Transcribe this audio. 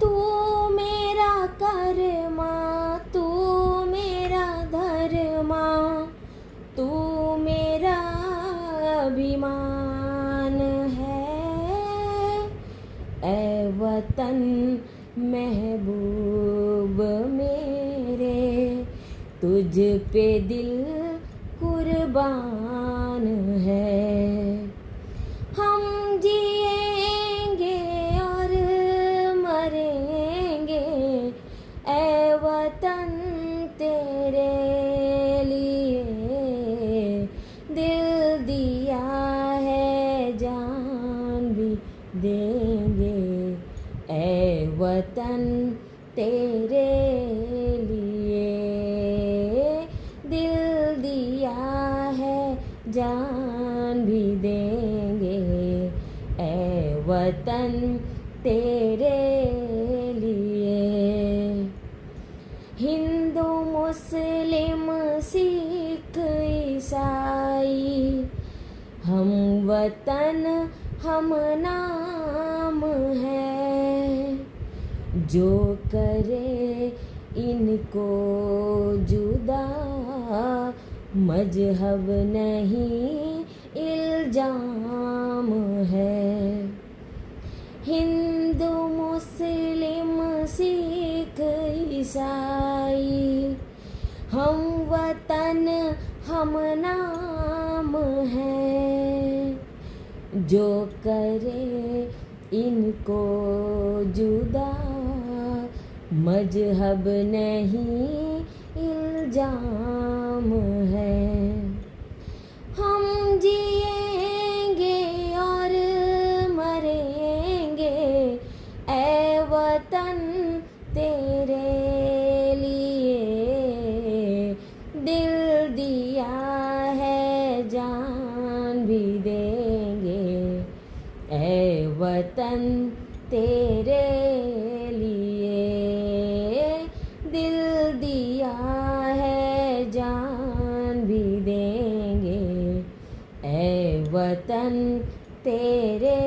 तू मेरा कर्मा, तू मेरा धर्मा, तू मेरा अभिमान है। ऐ वतन महबूब मेरे, तुझ पे दिल कुर्बान है। हम जिएंगे और मरेंगे ऐ वतन तेरे लिए। दिल दिया है जान भी देंगे ऐ वतन तेरे लिए। दिल दिया है जान भी देंगे ऐ वतन तेरे लिए। हिंदू मुस्लिम सिख ईसाई हम वतन हम नाम है। जो करे इनको जुदा मजहब नहीं इल्जाम है। हिंदू मुस्लिम सिख ईसाई हम वतन हम नाम है। जो करे इनको जुदा मजहब नहीं इल्जाम है। हम जिएंगे और मरेंगे ऐ वतन तेरे लिए। दिल दिया है जान भी देंगे ऐ वतन तेरे लिए। दिल दिया है जान भी देंगे ऐ वतन तेरे